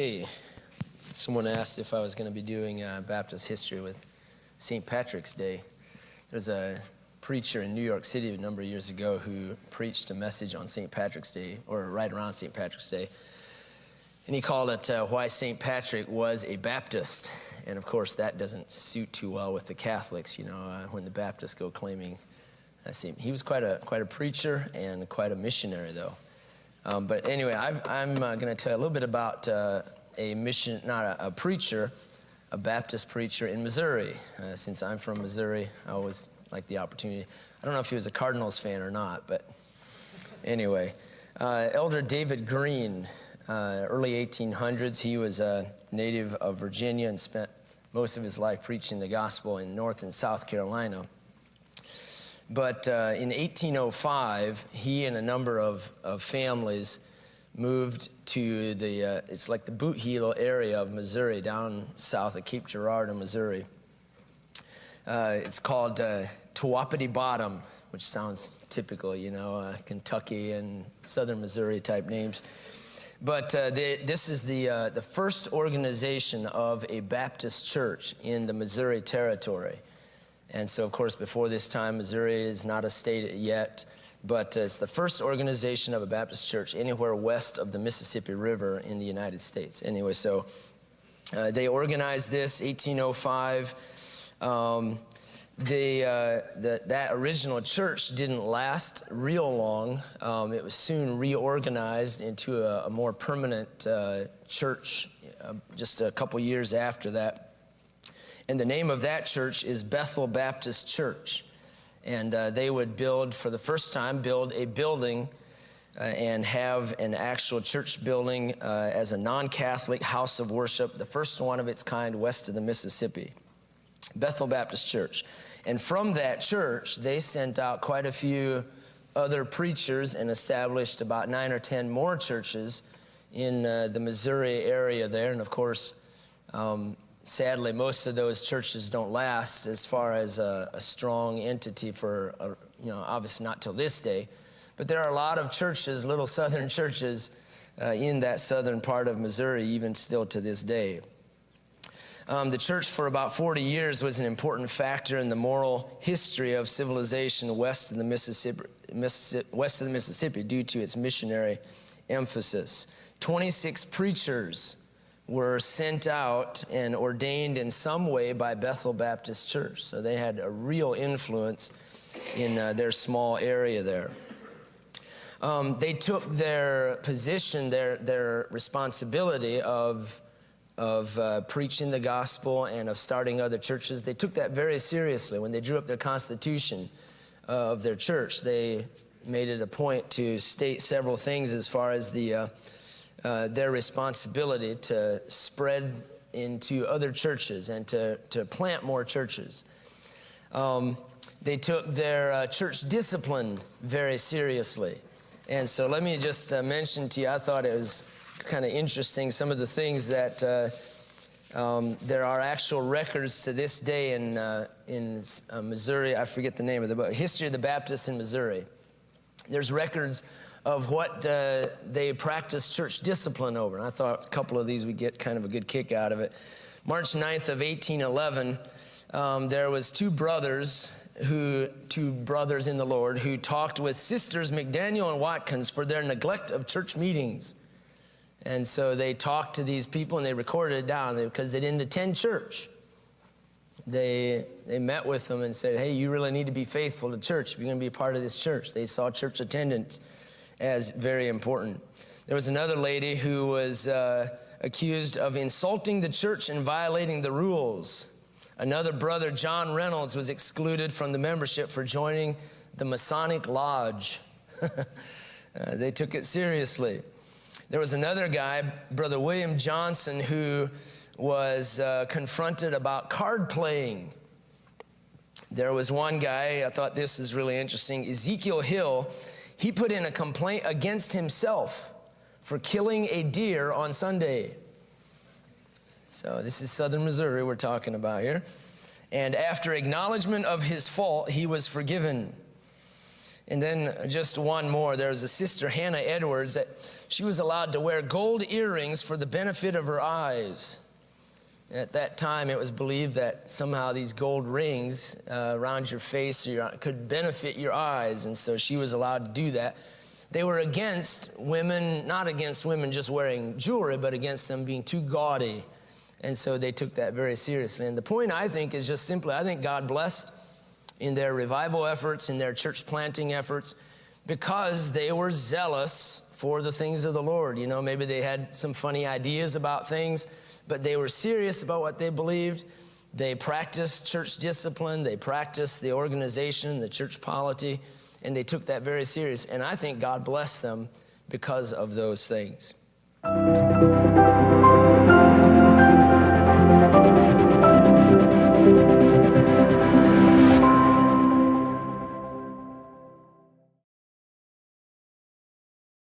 Hey, someone asked if I was going to be doing Baptist history with St. Patrick's Day. There's a preacher in New York City a number of years ago who preached a message on St. Patrick's Day, or right around St. Patrick's Day, and he called it Why St. Patrick Was a Baptist. And of course that doesn't suit too well with the Catholics, when the Baptists go claiming he was quite a preacher and quite a missionary though. But anyway, I'm going to tell you a little bit about a preacher, a Baptist preacher in Missouri. Since I'm from Missouri, I always like the opportunity. I don't know if he was a Cardinals fan or not, but anyway. Elder David Green, early 1800s, he was a native of Virginia and spent most of his life preaching the gospel in North and South Carolina. But in 1805, he and a number of families moved to it's like the Boot Heel area of Missouri, down south of Cape Girardeau, Missouri. It's called Tewapity Bottom, which sounds typical, Kentucky and southern Missouri type names. But this is the first organization of a Baptist church in the Missouri Territory. And so, of course, before this time, Missouri is not a state yet, but it's the first organization of a Baptist church anywhere west of the Mississippi River in the United States. Anyway, so they organized this, 1805. That original church didn't last real long. It was soon reorganized into a more permanent church just a couple years after that. And the name of that church is Bethel Baptist Church. And they would for the first time, build a building and have an actual church building as a non-Catholic house of worship, the first one of its kind west of the Mississippi. Bethel Baptist Church. And from that church, they sent out quite a few other preachers and established about 9 or 10 more churches in the Missouri area there. And of course, sadly, most of those churches don't last as far as a strong entity for, obviously not till this day. But there are a lot of churches, little southern churches, in that southern part of Missouri, even still to this day. The church for about 40 years was an important factor in the moral history of civilization west of the Mississippi due to its missionary emphasis. 26 preachers were sent out and ordained in some way by Bethel Baptist Church. So they had a real influence in their small area there. They took their position, their responsibility of preaching the gospel and of starting other churches. They took that very seriously. When they drew up their constitution of their church, they made it a point to state several things as far as their responsibility to spread into other churches and to plant more churches. They took their church discipline very seriously. And so let me just mention to you, I thought it was kind of interesting, some of the things that there are actual records to this day in Missouri. I forget the name of the book, History of the Baptists in Missouri. There's records of what they practiced church discipline over. And I thought a couple of these would get kind of a good kick out of it. March 9th of 1811, there was two brothers in the Lord who talked with sisters McDaniel and Watkins for their neglect of church meetings. And so they talked to these people and they recorded it down because they didn't attend church. They met with them and said, hey, you really need to be faithful to church if you're going to be a part of this church. They saw church attendance as very important. There was another lady who was accused of insulting the church and violating the rules. Another brother, John Reynolds, was excluded from the membership for joining the Masonic Lodge. They took it seriously. There was another guy, Brother William Johnson, who was confronted about card playing. There was one guy, I thought this is really interesting, Ezekiel Hill. He put in a complaint against himself for killing a deer on Sunday. So this is southern Missouri we're talking about here. And after acknowledgement of his fault, he was forgiven. And then just one more. There's a sister, Hannah Edwards, that she was allowed to wear gold earrings for the benefit of her eyes. At that time, it was believed that somehow these gold rings around your face could benefit your eyes, and so she was allowed to do that. They were against women, not against women just wearing jewelry, but against them being too gaudy, and so they took that very seriously. And the point, I think, is just simply, I think God blessed in their revival efforts, in their church planting efforts, because they were zealous for the things of the Lord. You know, maybe they had some funny ideas about things, but they were serious about what they believed. They practiced church discipline. They practiced the organization, the church polity, and they took that very serious. And I think God blessed them because of those things.